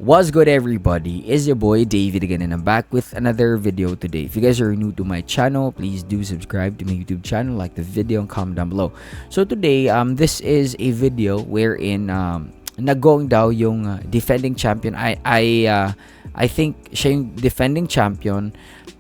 What's good, everybody? It's your boy David again, and I'm back with another video today. If you guys are new to my channel, please do subscribe to my YouTube channel, like the video, and comment down below. So today, this is a video wherein nagong daw yung defending champion. I think siya yung defending champion,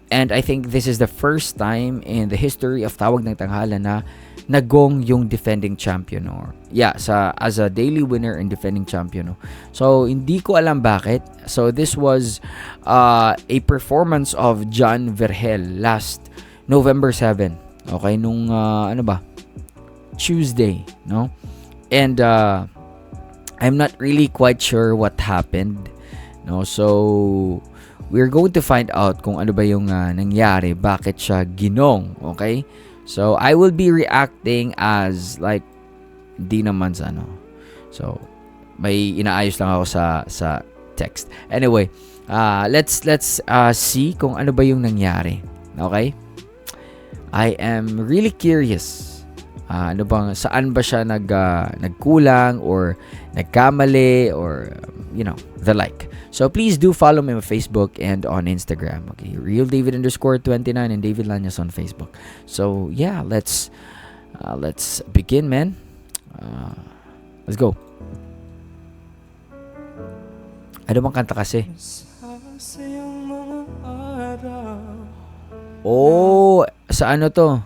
and I think this is the first time in the history of Tawag ng Tanghalan na nagong yung defending champion, or as a daily winner and defending champion, no? So hindi ko alam bakit. So this was a performance of John Vergel last November 7, okay, nung Tuesday, no? And I'm not really quite sure what happened, no? So we're going to find out kung ano ba yung nangyari, bakit siya ginong, okay? So, I will be reacting as like di naman sa ano. So, may inaayos lang ako sa text. Anyway, let's see kung ano ba yung nangyari. Okay? I am really curious. Saan ba siya nagkulang or nagkamali or the like. So please do follow me on Facebook and on Instagram. Okay, RealDavid_29 and David Lanyas on Facebook. So yeah, let's begin, man. Let's go. Ano bang kanta kasi? Oh, sa ano to?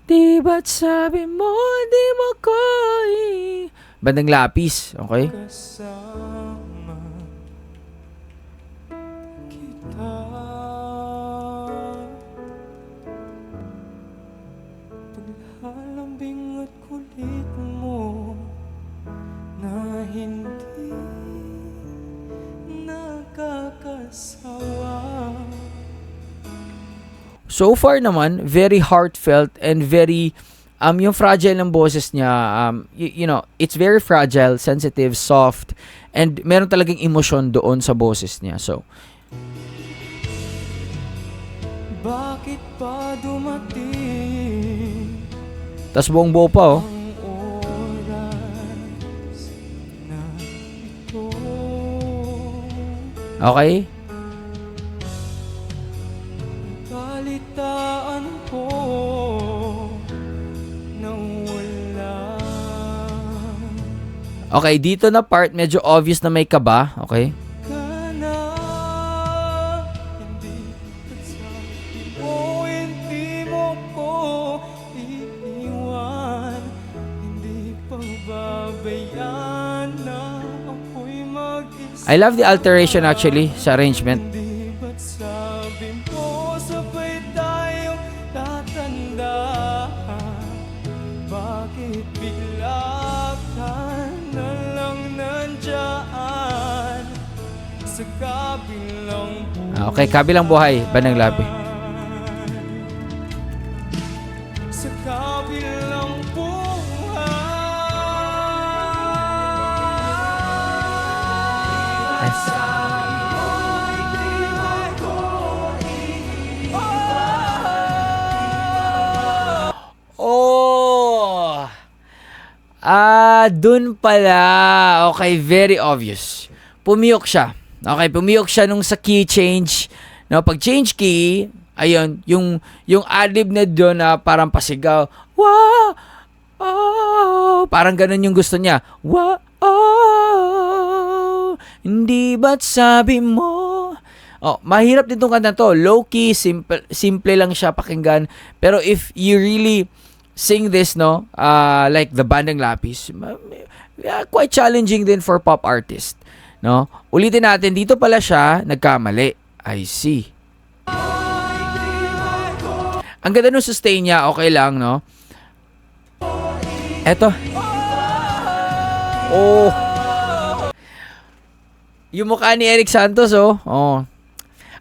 Di ba't sabi mo di mo ko Bandang Lapis, okay? Paglalambing at kulit mo na hindi nakakasawa. So far naman, very heartfelt and very yung fragile ng boses niya, it's very fragile, sensitive, soft, and meron talagang emosyon doon sa boses niya. So bakit pa dumating tas buong buo pa, oh. ang oras na ito? Okay? Balitaan ko na wala. Okay, dito na part medyo obvious na may kaba, okay? Ka na, hindi ba't sabi mo hindi mo ko iiwan, hindi pababayaan na ako'y mag-isa. I love the alteration actually sa arrangement. Hindi ba't sabi mo sabay tayong tatanda? Bakit bigla ka na lang nandyan sa kabilang Okay, kabilang buhay, Bandang Lapi. sa kabilang buhay? Oh! Dun pala. Okay, very obvious. Pumiyok siya. Okay, pumiyok siya nung sa key change. No, pag change key, ayun, yung adlib na doon na parang pasigaw. Wow! Oh! Parang ganun yung gusto niya. Wow! Oh! Hindi ba't sabi mo? Oh, mahirap din tong kanta to. Low-key, simple lang siya pakinggan. Pero if you really sing this, no, like the Bandang Lapis, quite challenging din for pop artist, no? Ulitin natin, dito pala siya nagkamali. I see. Ang ganda nung sustain niya, okay lang, no? Eto. Oh. Yung mukha ni Eric Santos, oh. Oh.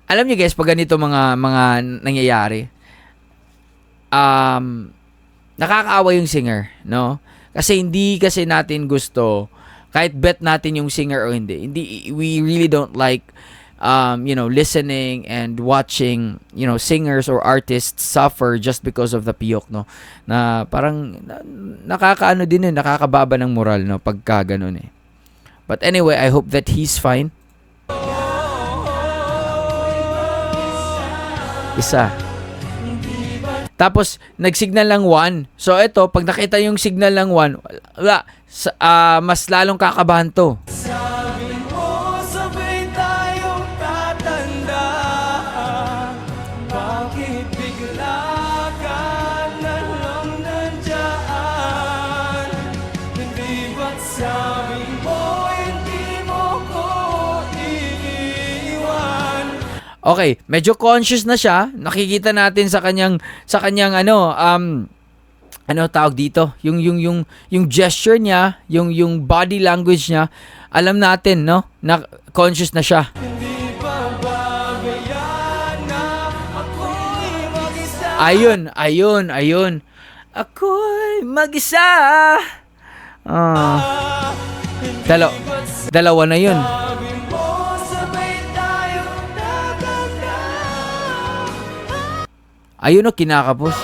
Alam niyo guys, pag ganito mga nangyayari, nakakaawa yung singer, no? Kasi hindi kasi natin gusto, kahit bet natin yung singer o hindi, we really don't like, listening and watching, singers or artists suffer just because of the piyok, no? Na parang nakakaano din nakakababa ng moral, no? Pagka ganun eh. But anyway, I hope that he's fine. Isa. Tapos, nag-signal lang 1. So, ito, pag nakita yung signal lang 1, wala, mas lalong kakabahan to. Sabi mo, sabay tayong tatanda. Bakit bigla ka na lang nandyan? Hindi ba't sabi mo, hindi mo ko iiwan? Okay, medyo conscious na siya. Nakikita natin sa kanyang ano tawag dito? Yung gesture niya, yung body language niya, alam natin, no? Na conscious na siya. Hindi pa babayaan na ako'y mag-isa. Ayun. Ako'y mag-isa. Dalawa na yun. Sabi mo, sabay tayong tatanda. Ayun o, kinakapos.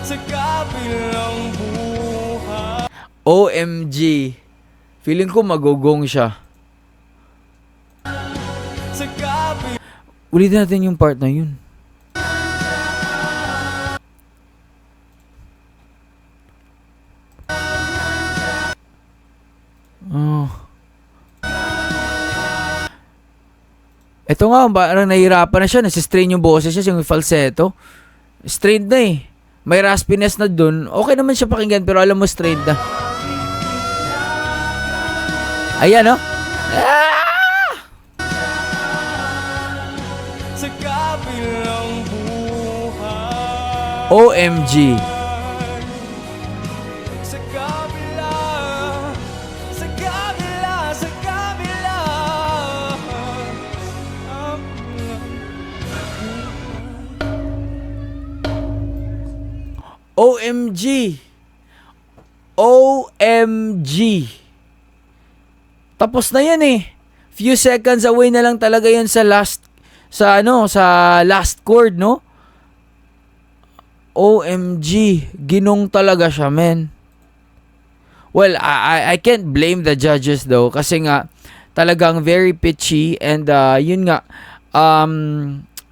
Sa kabilang buhay. OMG. Feeling ko magugong siya. Sa kabilang Ulitin natin yung part na yun. Oh. Ito nga, parang nahihirapan na siya. Nasistrain yung boses niya, yung falsetto. Strained na eh. May raspiness na dun. Okay naman siya pakinggan, pero alam mo, strained na. Ayan, no? sa kabilang buhay. OMG. Sa kabila, sa kabila, sa kabila. OMG. OMG. Tapos na yan eh. Few seconds away na lang talaga yan sa last chord, no? OMG. Ginong talaga siya, men. Well, I can't blame the judges though kasi nga talagang very pitchy and yun nga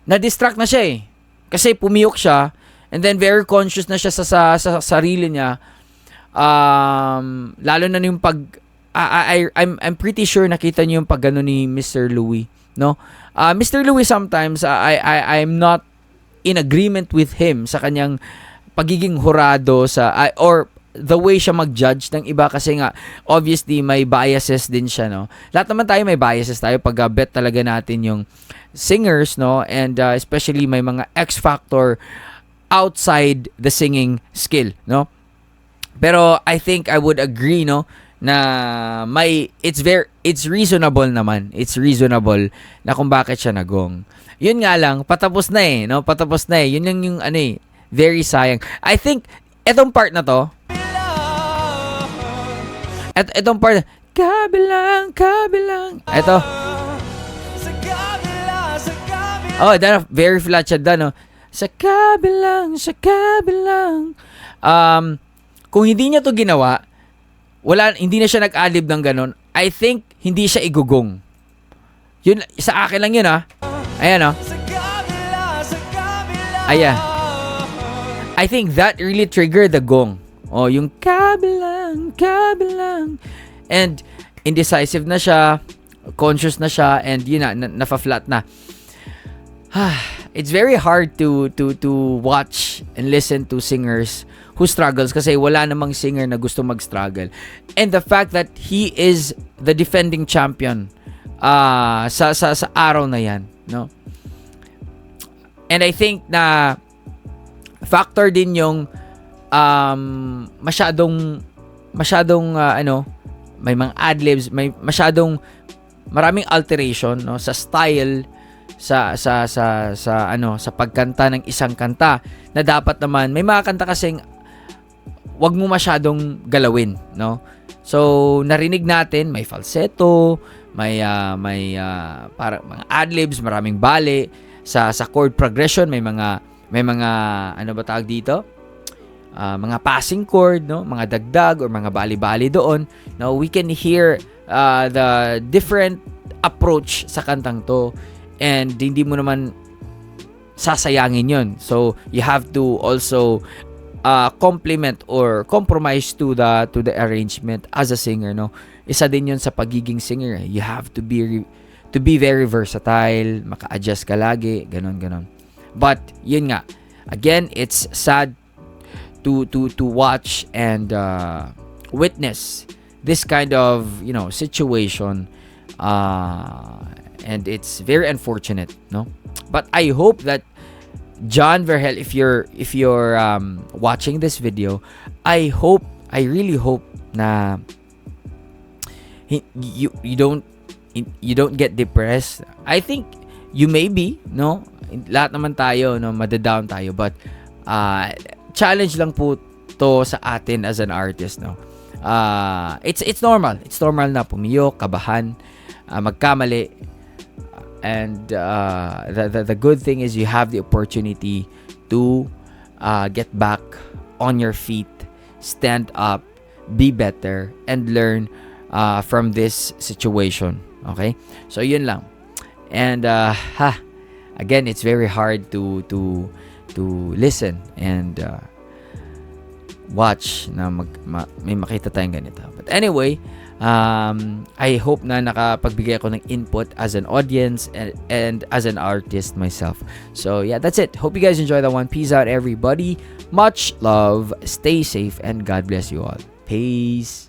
na-distract na siya eh. Kasi pumiyok siya and then very conscious na siya sa sarili niya. Lalo na yung pag I'm pretty sure nakita niyo yung pag gano ni Mr. Louie, no? Mr. Louie sometimes I'm not in agreement with him sa kanyang pagiging hurado or the way siya mag-judge ng iba kasi nga obviously may biases din siya, no? Lahat naman tayo may biases tayo pag bet talaga natin yung singers, no? And especially may mga X factor outside the singing skill, no? Pero I think I would agree, no, na it's reasonable naman. It's reasonable na kung bakit siya nagong. Yun nga lang, patapos na eh, no? Patapos na eh. Yun lang yung very sayang. I think etong part na to, etong part, kabilang. Ito. Sa kabila, sa kabila. Oh, then very flat siya doon, no? Sa kabilang. Kung hindi niya to ginawa, hindi na siya nag-adlib ng ganun, I think hindi siya igugong. Yun, sa akin lang yun, ha? Ayan, oh. Sa kabila, sa kabila. Ayan. I think that really triggered the gong. Oh, yung kabilang. And indecisive na siya, conscious na siya, and yun na, nafa-flat na. It's very hard to watch and listen to singers who struggles kasi wala namang singer na gusto mag-struggle. And the fact that he is the defending champion sa araw na yan, no? And I think na factor din yung masyadong may mga adlibs, may maraming alteration, no, sa style sa pagkanta ng isang kanta na dapat naman may mga kanta kasing wag mo masyadong galawin, no? So narinig natin may falsetto, may para mga adlibs, maraming bale sa chord progression, may mga ano ba tawag dito? Mga passing chord, no? Mga dagdag or mga bali-bali doon. Now we can hear the different approach sa kantang to, and hindi mo naman sasayangin yon. So you have to also complement or compromise to the arrangement as a singer, no? Isa din yun sa pagiging singer. You have to be very versatile, maka-adjust ka lagi, ganon. But yun nga, again, it's sad to watch and witness this kind of, situation, and it's very unfortunate, no? But I hope that John Verhel, if you're watching this video, I really hope na you don't get depressed. I think you may be, no? Lahat naman tayo, no, madadown tayo, but challenge lang po to sa atin as an artist, no? It's normal. It's normal na pumiyok, kabahan, magkamali. And the good thing is you have the opportunity to get back on your feet, stand up, be better, and learn from this situation. Okay? So yun lang. And again, it's very hard to listen and watch na may makita tayong ganito. But anyway, I hope na nakapagbigay ako ng input as an audience and as an artist myself. So yeah, that's it. Hope you guys enjoy that one. Peace out, everybody. Much love. Stay safe and God bless you all. Peace.